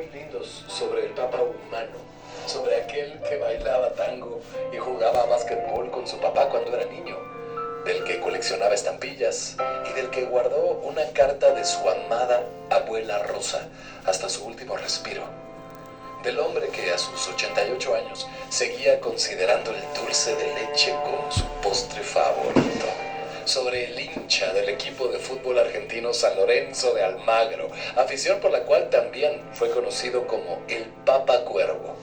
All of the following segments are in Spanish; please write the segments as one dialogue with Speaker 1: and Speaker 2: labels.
Speaker 1: muy lindos sobre el Papa humano, sobre aquel que bailaba tango y jugaba básquetbol con su papá cuando era niño, del que coleccionaba estampillas y del que guardó una carta de su amada abuela Rosa hasta su último respiro. Del hombre que a sus 88 años seguía considerando el dulce de leche como su postre favorito. Sobre el hincha del equipo de fútbol argentino San Lorenzo de Almagro, afición por la cual también fue conocido como el Papa Cuervo.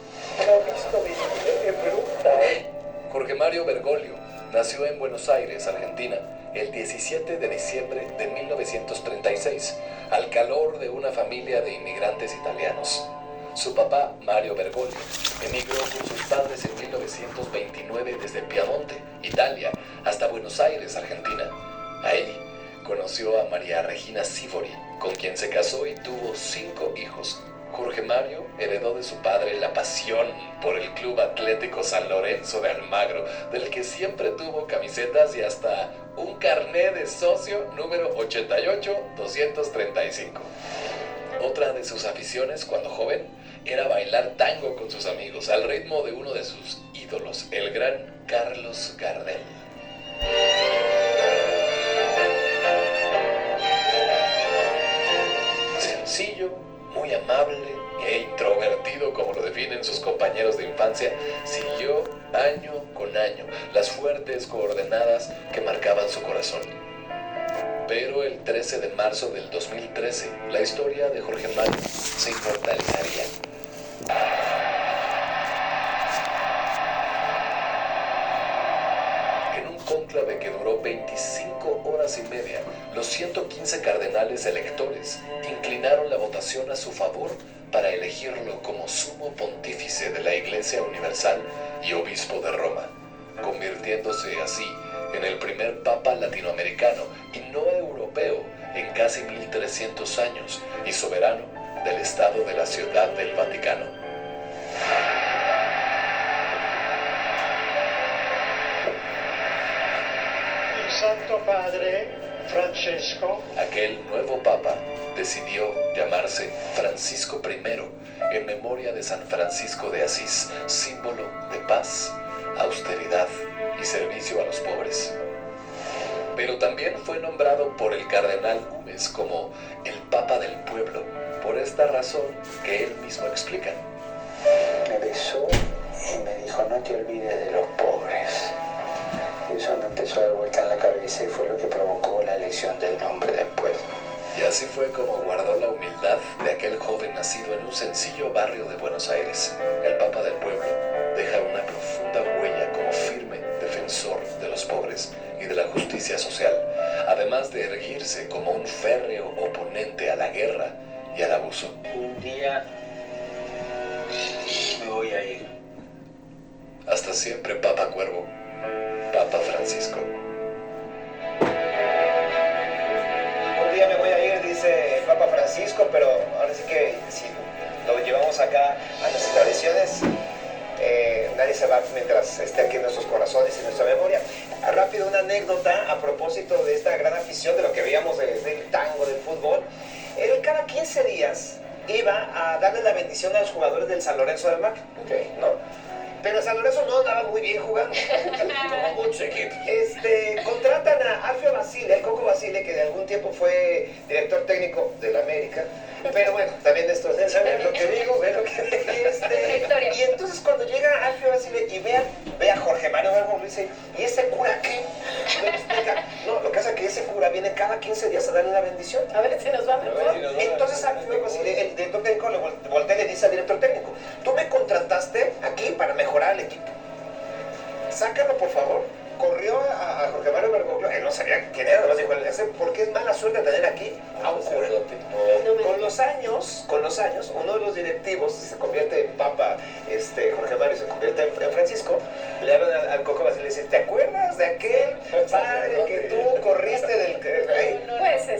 Speaker 1: Jorge Mario Bergoglio nació en Buenos Aires, Argentina, el 17 de diciembre de 1936, al calor de una familia de inmigrantes italianos. Su papá, Mario Bergoglio, emigró con sus padres en 1929 desde Piamonte, Italia, hasta Buenos Aires, Argentina. Ahí conoció a María Regina Sivori, con quien se casó y tuvo 5 hijos. Jorge Mario heredó de su padre la pasión por el Club Atlético San Lorenzo de Almagro, del que siempre tuvo camisetas y hasta un carné de socio número 88235. Otra de sus aficiones cuando joven era bailar tango con sus amigos al ritmo de uno de sus ídolos, el gran Carlos Gardel. Sencillo, muy amable e introvertido como lo definen sus compañeros de infancia, siguió año con año las fuertes coordenadas que marcaban su corazón. Pero el 13 de marzo del 2013, la historia de Jorge Mario se inmortalizaría. En un cónclave que duró 25 horas y media, los 115 cardenales electores inclinaron la votación a su favor para elegirlo como sumo pontífice de la Iglesia Universal y obispo de Roma, convirtiéndose así en el primer papa latinoamericano y no europeo en casi 1300 años y soberano del Estado de la Ciudad del Vaticano.
Speaker 2: El Santo Padre Francesco,
Speaker 1: aquel nuevo papa, decidió llamarse Francisco I en memoria de San Francisco de Asís, símbolo de paz, austeridad y servicio a los pobres. Pero también fue nombrado por el cardenal Güemes como el Papa del Pueblo, por esta razón que él mismo explica.
Speaker 3: Me besó y me dijo: no te olvides de los pobres. Y eso me empezó a dar vuelta en la cabeza y fue lo que provocó la elección del nombre después.
Speaker 1: Y así fue como guardó la humildad de aquel joven nacido en un sencillo barrio de Buenos Aires. El Papa del Pueblo deja una profunda huella como firme defensor de los pobres y de la justicia social, además de erguirse como un férreo oponente a la guerra y al abuso.
Speaker 3: Un día me voy a ir.
Speaker 1: Hasta siempre, Papa Cuervo, Papa Francisco.
Speaker 4: Un día me voy a ir, dice el Papa Francisco, pero ahora sí que si lo llevamos acá a nuestras tradiciones, nadie se va mientras esté aquí en nuestros corazones y en nuestra memoria. Rápido, una anécdota a propósito de esta gran afición de lo que veíamos del tango, del fútbol. Él cada 15 días iba a darle la bendición a los jugadores del San Lorenzo del Mar, ¿no? Pero San Lorenzo no andaba muy bien jugando, como muchos equipos. Contratan a Alfio Basile, el Coco Basile, que de algún tiempo fue director técnico del América. Pero bueno, también esto es saber lo que digo, ve lo que digo. Y entonces cuando llega Alfio Basile y ve a Jorge Mario Bergoglio, dice: ¿y ese cura qué? Me explica: no, lo que pasa es que ese cura viene cada 15 días a darle la bendición.
Speaker 5: A ver si nos va mejor.
Speaker 4: Entonces Alfio Basile, el director técnico, le voltea y le dice al director técnico: tú me contrataste aquí para mejorar el equipo. Sácalo, por favor. Corrió a Jorge Mario Bergoglio, él no sabía quién era, además dijo: ¿por qué es mala suerte tener aquí a un cura? Con los años, uno de los directivos se convierte en papa, Jorge Mario se convierte en Francisco, le hablan al Coco Basile y le dicen: ¿te acuerdas de aquel padre que tú corriste del...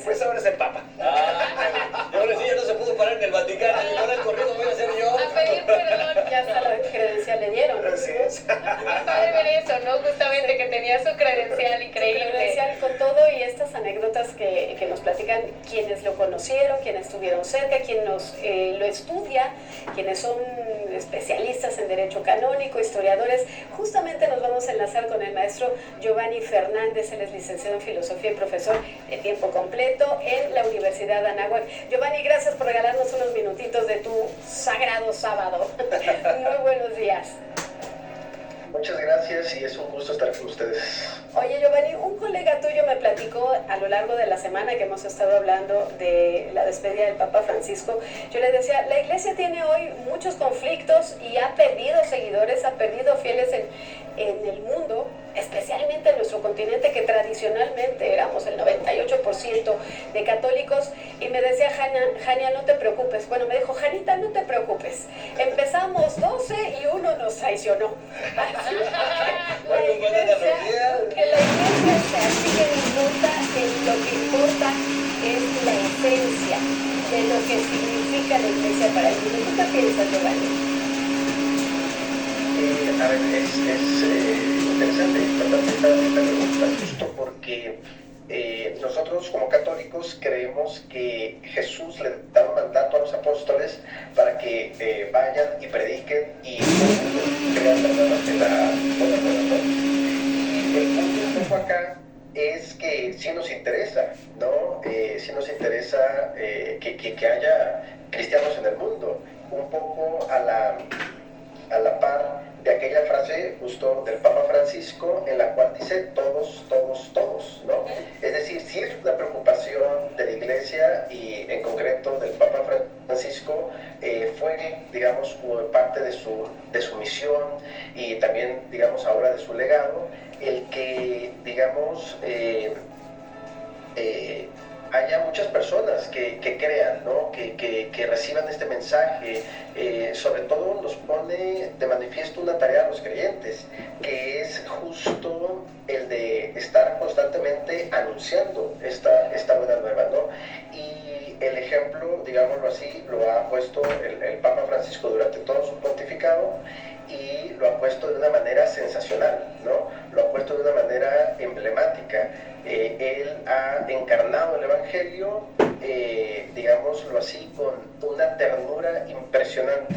Speaker 4: Pues ahora es el papa.
Speaker 6: Y ahora sí ya no se pudo parar en el Vaticano, y ahora el corrido voy a hacer yo.
Speaker 5: A pedir perdón, ya hasta la credencial le dieron.
Speaker 4: Así es.
Speaker 7: Padre ver eso, ¿no? Justamente que tenía su credencial increíble.
Speaker 5: Credencial con todo y estas anécdotas que nos platica platican quienes lo conocieron, quienes estuvieron cerca, quien lo estudia, quienes son especialistas en derecho canónico, historiadores. Justamente nos vamos a enlazar con el maestro Giovanni Fernández. Él es licenciado en filosofía y profesor de tiempo completo en la Universidad de Anáhuac. Giovanni, gracias por regalarnos unos minutitos de tu sagrado sábado. Muy buenos días.
Speaker 8: Muchas gracias y es un gusto estar con ustedes.
Speaker 5: Oye, Giovanni, un colega tuyo me platicó a lo largo de la semana que hemos estado hablando de la despedida del Papa Francisco. Yo le decía, la Iglesia tiene hoy muchos conflictos y ha perdido seguidores, ha perdido fieles en el mundo, especialmente en nuestro continente, que tradicionalmente éramos el 98% de católicos. Y me decía, Jania, no te preocupes. Bueno, me dijo, Janita, no te preocupes. Empezamos 12 y uno nos traicionó. La Iglesia se sigue disputa, lo que importa es la esencia de lo que significa la Iglesia para el mundo. ¿Tú qué piensas, Giovanni?
Speaker 8: A ver, es interesante esta pregunta, justo porque nosotros como católicos creemos que Jesús le da un mandato a los apóstoles para que vayan y prediquen y crean personas de la buena nueva, ¿no? Y el punto un poco acá es que sí nos interesa, ¿no? Sí nos interesa que haya cristianos en el mundo, un poco a la par de aquella frase justo del Papa Francisco en la cual dice todos, todos, todos, ¿no? Es decir, sí es una preocupación de la Iglesia y en concreto del Papa Francisco, fue, digamos, parte de su misión y también, digamos, ahora de su legado, el que, digamos, haya muchas personas que crean, ¿no? que reciban este mensaje. Sobre todo nos pone de manifiesto una tarea a los creyentes, que es justo el de estar constantemente anunciando esta buena nueva, ¿no? Y el ejemplo, digámoslo así, lo ha puesto el Papa Francisco durante todo su pontificado, y lo ha puesto de una manera sensacional, ¿no? Lo ha puesto de una manera emblemática. Él ha encarnado el Evangelio, digámoslo así, con una ternura impresionante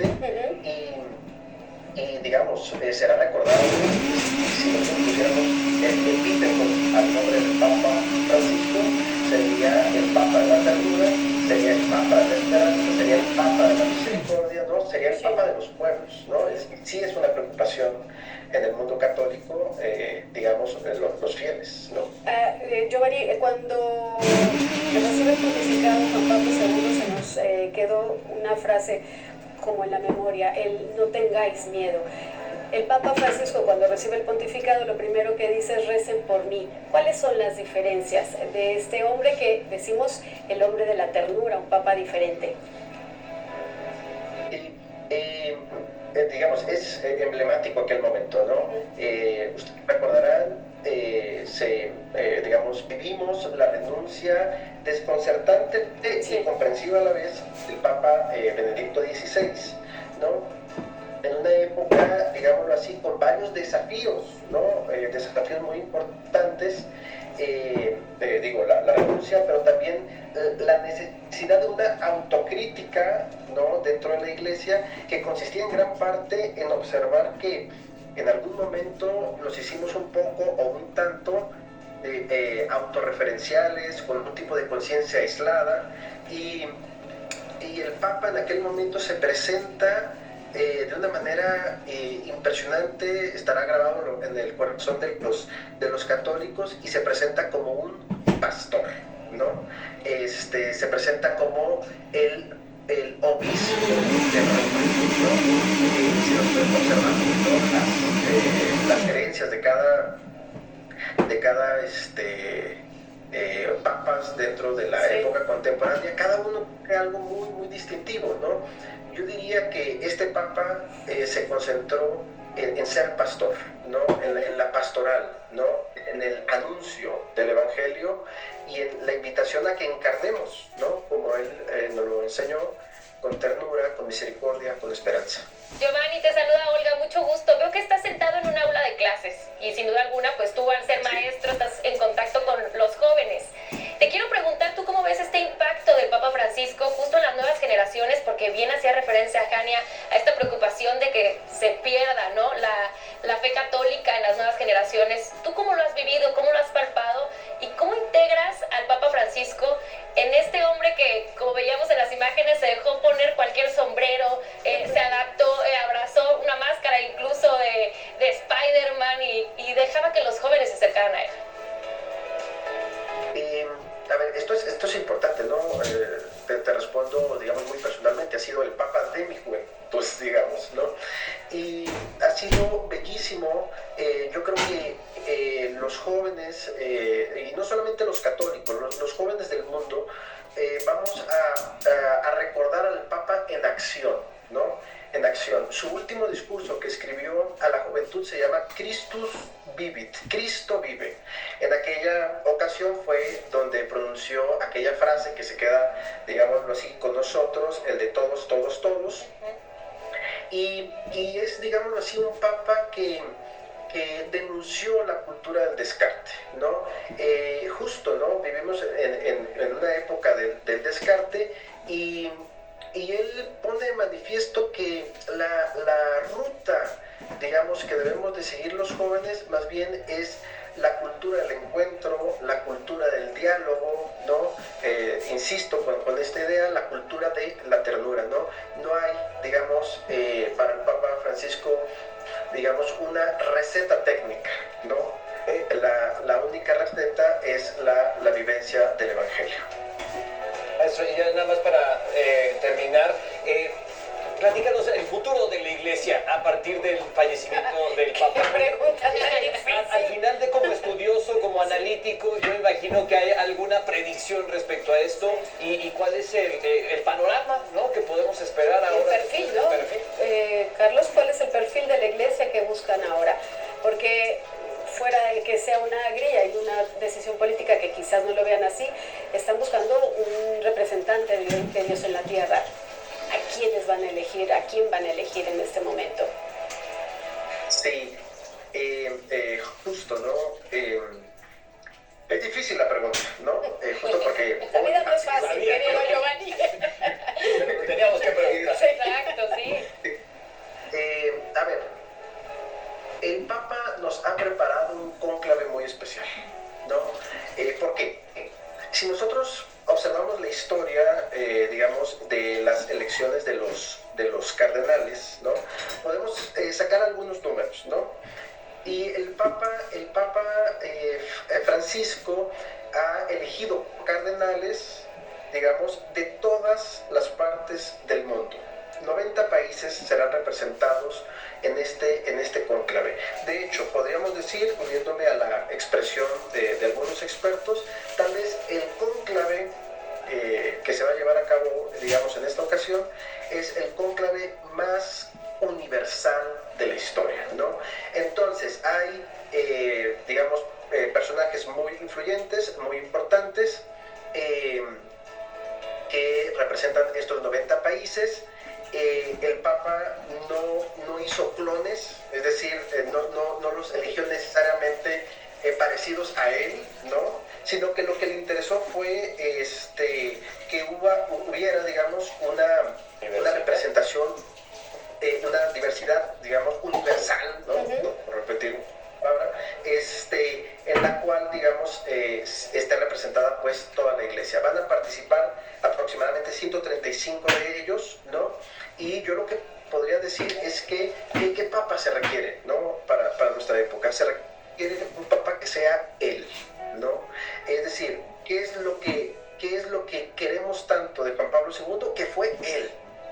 Speaker 8: y digamos, será recordado si nosotros pusiéramos el epíteto al nombre del Papa Francisco, sería el Papa de la ternura, sería el Papa de la esperanza, sería el Papa de la misericordia, ¿no? Sería el Papa de los pueblos, ¿no? Sí es una preocupación en el mundo católico, digamos, los fieles, ¿no?
Speaker 5: Giovanni, cuando recibe el pontificado Juan Pablo II se nos quedó una frase como en la memoria, el no tengáis miedo. El Papa Francisco, cuando recibe el pontificado, lo primero que dice es recen por mí. ¿Cuáles son las diferencias de este hombre que decimos el hombre de la ternura, un Papa diferente?
Speaker 8: Digamos, es emblemático aquel momento, ¿no? Ustedes recordarán, digamos, vivimos la renuncia desconcertante y comprensiva a la vez del Papa Benedicto XVI, ¿no? En una época, digámoslo así, con varios desafíos, ¿no? Desafíos muy importantes, la renuncia, pero también la necesidad de una autocrítica, ¿no? Dentro de la Iglesia, que consistía en gran parte en observar que en algún momento nos hicimos un poco o un tanto autorreferenciales, con un tipo de conciencia aislada, y el Papa en aquel momento se presenta de una manera impresionante, estará grabado en el corazón de los católicos, y se presenta como un pastor, ¿no? Se presenta como el obispo de Roma, ¿no? Si nosotros observamos, ¿no? las creencias de cada papas dentro de la época contemporánea, cada uno tiene algo muy, muy distintivo, ¿no? Yo diría que este papa se concentró en ser pastor, ¿no? En la pastoral, ¿no? En el anuncio del Evangelio y en la invitación a que encarnemos, ¿no? Como él nos lo enseñó, con ternura, con misericordia, con esperanza.
Speaker 7: Giovanni, te saluda Olga, mucho gusto. Veo que estás sentado en un aula de clases y sin duda alguna, pues tú al ser maestro estás en contacto con los jóvenes. Te quiero preguntar, ¿tú cómo ves este impacto del Papa Francisco justo en las nuevas generaciones? Porque bien hacía referencia, Jania, a esta preocupación de que se pierda, ¿no?, la fe católica en las nuevas generaciones. ¿Tú cómo lo has vivido? ¿Cómo lo has palpado? ¿Y cómo integras al Papa Francisco en este hombre que, como veíamos en las imágenes, se dejó poner cualquier sombrero, se adaptó, abrazó una máscara incluso de Spider-Man y dejaba que los jóvenes se acercaran a él?
Speaker 8: A ver, esto es importante, ¿no? Te respondo, digamos, muy personalmente. Ha sido el Papa de mi juventud, digamos, ¿no? Y ha sido bellísimo. Yo creo que los jóvenes, y no solamente los católicos, los jóvenes del mundo, vamos a recordar al Papa en acción, ¿no? En acción. Su último discurso que escribió a la juventud se llama Christus Vivit, Cristo vive. En aquella ocasión fue donde pronunció aquella frase que se queda, digámoslo así, con nosotros, el de todos, todos, todos. Y es, digámoslo así, un papa que denunció la cultura del descarte, ¿no? Justo, ¿no? Vivimos en una época del descarte y él pone de manifiesto que la ruta, digamos, que debemos de seguir los jóvenes, más bien es la cultura del encuentro, la cultura del diálogo, ¿no? Insisto con esta idea, la cultura de la ternura, ¿no? No hay, digamos, para el Papa Francisco, digamos, una receta técnica, ¿no? La única receta es la vivencia del Evangelio.
Speaker 6: Eso, y ya nada más para terminar, platícanos el futuro de la Iglesia a partir del fallecimiento del Papa. Al final, de como estudioso, como analítico, yo imagino que hay alguna predicción respecto a esto y cuál es el panorama, ¿no?, que podemos esperar ahora.
Speaker 5: El perfil, ¿no? Carlos, ¿cuál es el perfil de la Iglesia que buscan ahora? Porque fuera de que sea una grilla y una decisión política que quizás no lo vean así, están buscando un representante de Dios en la tierra. ¿A quiénes van a elegir? ¿A quién van a elegir en este momento?
Speaker 8: Sí, justo, ¿no? Es difícil la pregunta, ¿no? Justo porque...
Speaker 5: La vida no es fácil, querido Giovanni.
Speaker 6: Teníamos que preguntar.
Speaker 5: Exacto, sí.
Speaker 8: A ver, el Papa nos ha preparado un cónclave muy especial, ¿no? ¿Por qué? Si nosotros observamos la historia, digamos, de las elecciones de los cardenales, ¿no?, podemos sacar algunos números, ¿no? Y el Papa Francisco ha elegido cardenales, digamos, de todas las partes del mundo. 90 países serán representados en este cónclave. De hecho, podríamos decir, uniéndome a la expresión de algunos expertos, tal vez el cónclave que se va a llevar a cabo, digamos, en esta ocasión, es el cónclave más universal de la historia, ¿no? Entonces, hay, digamos, personajes muy influyentes, muy importantes, que representan estos 90 países. El Papa no hizo clones, es decir, no los eligió necesariamente parecidos a él, ¿no? Sino que lo que le interesó fue que hubiera, digamos, una representación, una diversidad, digamos, universal, ¿no? Por repetir palabra, en la cual, digamos, esté representada pues toda la Iglesia. Van a participar aproximadamente 135 de ellos, ¿no? Y yo lo que podría decir es que ¿qué papa se requiere, ¿no?, para nuestra época? Se requiere un papa que sea él, ¿no? Es decir, ¿qué es lo que queremos tanto de Juan Pablo II? Que fue él,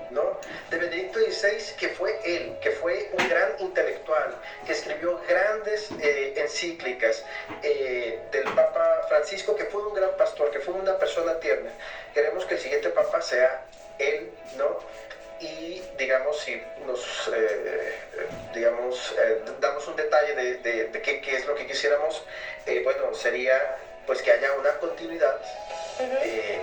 Speaker 8: ¿no? De Benedicto XVI, que fue él, que fue un gran intelectual, que escribió grandes encíclicas, del Papa Francisco, que fue un gran pastor, que fue una persona tierna. Queremos que el siguiente papa sea él, ¿no? Y digamos, si nos damos un detalle de qué es lo que quisiéramos, bueno, sería pues que haya una continuidad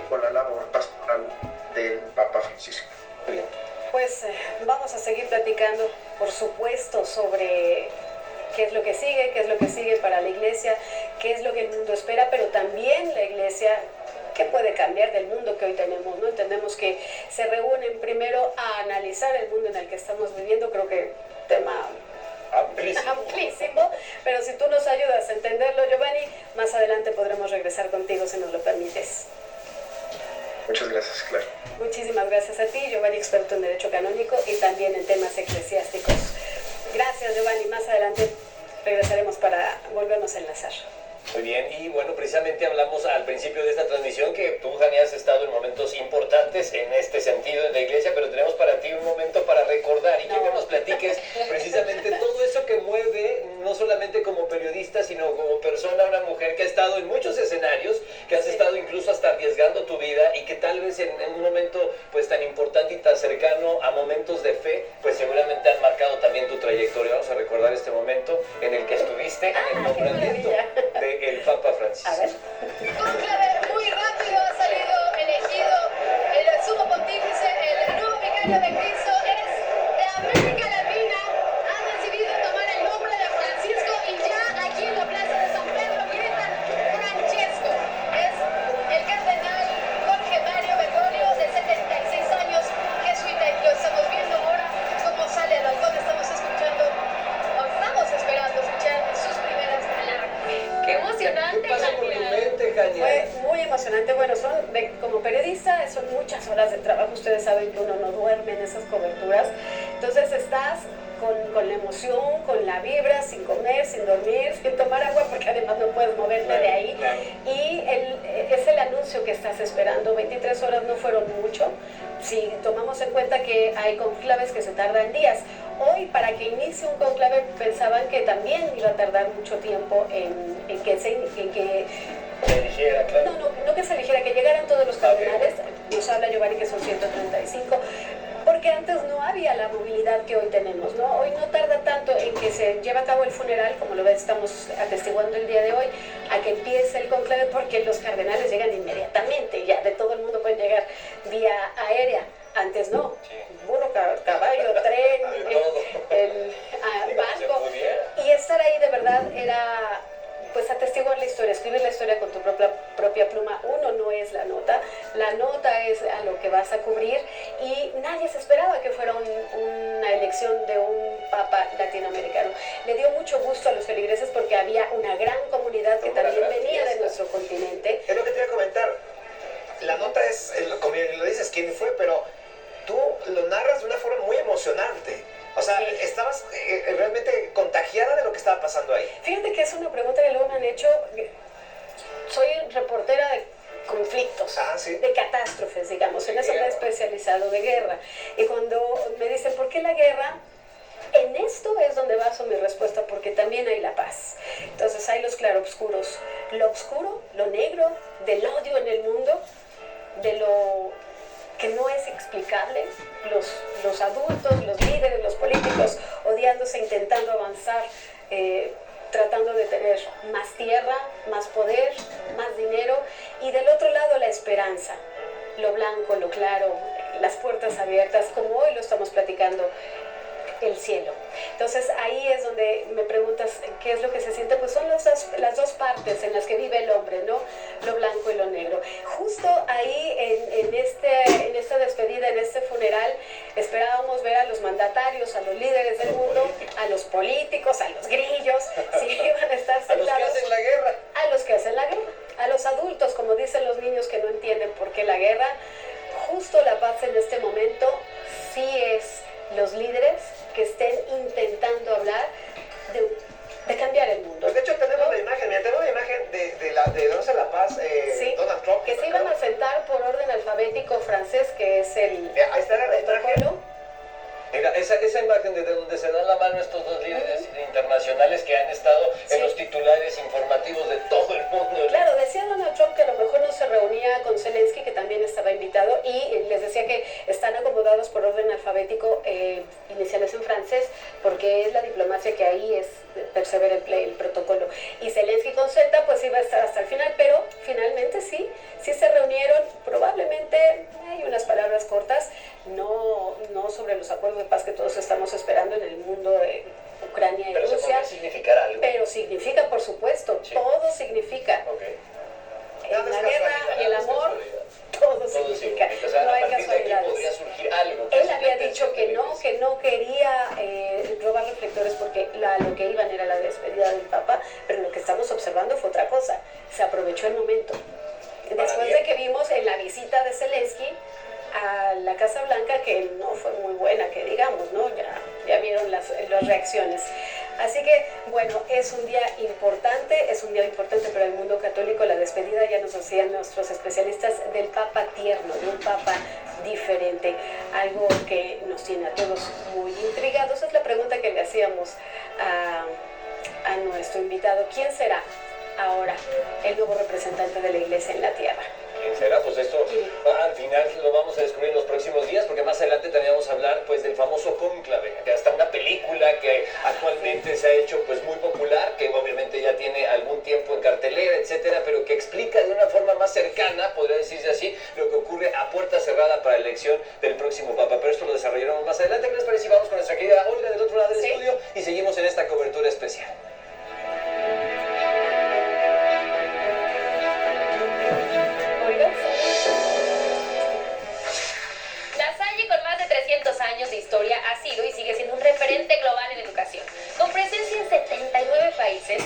Speaker 8: con la labor pastoral del Papa Francisco.
Speaker 5: Bien. Pues vamos a seguir platicando, por supuesto, sobre qué es lo que sigue para la Iglesia, qué es lo que el mundo espera, pero también la iglesia, qué puede cambiar del mundo que hoy tenemos, ¿no? Entendemos que se reúnen primero a analizar el mundo en el que estamos viviendo, creo que tema amplísimo, pero si tú nos ayudas a entenderlo, Giovanni, más adelante podremos regresar contigo si nos lo permites.
Speaker 8: Muchas gracias, claro.
Speaker 5: Muchísimas gracias a ti, Giovanni, experto en Derecho Canónico y también en temas eclesiásticos. Gracias, Giovanni. Más adelante regresaremos para volvernos a enlazar.
Speaker 6: Muy bien, y bueno, precisamente hablamos al principio de esta transmisión que tú, Jani, has estado en momentos importantes en este sentido en la iglesia, pero tenemos para ti un momento para recordar y quiero que nos platiques precisamente todo eso que mueve, no solamente como periodista, sino como persona, una mujer que ha estado en muchos escenarios, que has estado incluso hasta arriesgando tu vida y que tal vez en un momento pues tan importante y tan cercano a momentos de fe, pues seguramente han marcado también tu trayectoria. Vamos a recordar este momento en el que estuviste en el nombramiento del Papa Francisco.
Speaker 5: A ver.
Speaker 9: Conclave muy rápido ha salido elegido el sumo pontífice, el nuevo vicario de Cristo, es de América Latina, ha decidido tomar el nombre de Francisco y ya aquí en la plaza de San Pedro gritan Francesco. Es el cardenal Jorge Mario Bergoglio, de 76 años, jesuita, y lo estamos viendo ahora cómo sale al balcón. Estamos escuchando, o estamos esperando escuchar sus primeras palabras.
Speaker 7: ¡Qué emocionante,
Speaker 6: ¿Qué pasa por tu mente, Jani?
Speaker 5: Fue muy emocionante. Bueno, como periodista son muchas horas de trabajo. Ustedes saben que uno no duerme en esas coberturas. Entonces estás con la emoción, con la vibra, sin comer, sin dormir, sin tomar agua, porque además no puedes moverte de ahí. Y es el anuncio que estás esperando. 23 horas no fueron mucho. Si tomamos en cuenta que hay conclaves que se tardan días. Hoy, para que inicie un conclave, pensaban que también iba a tardar mucho tiempo en que se
Speaker 6: eligiera, claro.
Speaker 5: No que se eligiera, que llegaran todos los cardenales. Nos habla Giovanni que son 135, porque antes no había la movilidad que hoy tenemos, ¿no? Hoy no tarda tanto en que se lleve a cabo el funeral, como lo estamos atestiguando el día de hoy, a que empiece el conclave, porque los cardenales llegan inmediatamente, ya de todo el mundo pueden llegar vía aérea. Antes no, burro, caballo, tren, barco, y estar ahí de verdad era pues atestiguar la historia, escribir la historia con tu propia pluma. Uno no es la nota es a lo que vas a cubrir, y nadie se esperaba que fuera una elección de un papa latinoamericano. Le dio mucho gusto a los feligreses porque había una gran comunidad que también venía de nuestro continente.
Speaker 4: Es lo que te iba a comentar. La nota es, como lo dices, quién fue, pero tú lo narras de una forma muy emocionante. O sea, sí. Estabas realmente contagiada de lo que estaba pasando ahí.
Speaker 5: Fíjate que es una pregunta que luego me han hecho. Soy reportera de conflictos,
Speaker 4: ¿sí?
Speaker 5: De catástrofes, digamos. En eso me he especializado, de guerra. Y cuando me dicen, ¿por qué la guerra? En esto es donde baso mi respuesta, porque también hay la paz. Entonces hay los claroscuros. Lo oscuro, lo negro, del odio en el mundo, de lo que no es explicable, los adultos, los líderes, los políticos odiándose, intentando avanzar, tratando de tener más tierra, más poder, más dinero, y del otro lado la esperanza, lo blanco, lo claro, las puertas abiertas, como hoy lo estamos platicando, el cielo. Entonces ahí es donde me preguntas qué es lo que se siente. Pues son las dos partes en las que vive el hombre, ¿no? Lo blanco y lo negro. Justo ahí en esta despedida, en este funeral, esperábamos ver a los mandatarios, a los líderes del mundo, a los políticos, a los grillos, sí, iban a estar sentados.
Speaker 6: A los que hacen la guerra.
Speaker 5: A los que hacen la guerra. A los adultos, como dicen los niños que no entienden por qué la guerra. Justo la paz en este momento sí es los líderes que estén intentando hablar de cambiar el mundo.
Speaker 4: Pues de hecho tenemos la imagen, mira, tenemos la imagen de La Paz,
Speaker 5: sí,
Speaker 4: Donald Trump.
Speaker 5: Que se iban a sentar por orden alfabético francés, que es el
Speaker 4: ahí está el
Speaker 5: protocolo.
Speaker 6: Mira, esa imagen de donde se dan la mano estos dos líderes internacionales que han estado en los titulares informativos de todo el mundo.
Speaker 5: Claro, decía Donald Trump que a lo mejor no se reunía con Zelensky, que también estaba invitado, y les decía que están acomodados por orden alfabético, iniciales en francés, porque es la diplomacia que ahí es persevera el protocolo. Y Zelensky con Z pues iba a estar hasta el final, pero finalmente sí se reunieron. Probablemente hay unas palabras cortas, no sobre los acuerdos de paz que todos estamos esperando en el mundo Ucrania y
Speaker 6: Pero se
Speaker 5: Rusia.
Speaker 6: podría significar algo.
Speaker 5: Pero significa, por supuesto,
Speaker 6: Sí.
Speaker 5: todo significa.
Speaker 6: Okay.
Speaker 5: En
Speaker 4: Nada
Speaker 5: la
Speaker 4: es
Speaker 5: guerra,
Speaker 4: casualidad,
Speaker 5: el
Speaker 6: nada es
Speaker 5: amor,
Speaker 6: casualidad.
Speaker 5: todo significa.
Speaker 6: O sea,
Speaker 5: No
Speaker 6: a
Speaker 5: hay
Speaker 6: partir de aquí
Speaker 5: casualidades.
Speaker 6: podría surgir algo.
Speaker 5: Él había dicho que no quería robar reflectores porque lo que iban era la despedida del Papa, pero lo que estamos observando fue otra cosa. Se aprovechó el momento. Después de que vimos en la visita de Zelensky a la Casa Blanca, que no fue muy buena, que digamos, ¿no? Ya vieron las reacciones. Así que, bueno, es un día importante para el mundo católico. La despedida, ya nos decían nuestros especialistas, del Papa tierno, de un Papa diferente, algo que nos tiene a todos muy intrigados. Es la pregunta que le hacíamos a nuestro invitado. ¿Quién será ahora el nuevo representante de la Iglesia en la Tierra?
Speaker 6: ¿Quién será? Pues esto al final lo vamos a descubrir en los próximos días, porque más adelante también vamos a hablar pues del famoso cónclave, que hasta una película que actualmente se ha hecho pues muy popular, que obviamente ya tiene algún tiempo en cartelera, etcétera, pero que explica de una forma más cercana, podría decirse así, lo que ocurre a puerta cerrada para la elección del próximo Papa. Pero esto lo desarrollaremos más adelante. ¿Qué les parece si vamos con nuestra querida Olga del otro lado del estudio y seguimos en esta cobertura especial?
Speaker 7: La Salle, con más de 300 años de historia, ha sido y sigue siendo un referente global en educación, con presencia en 79 países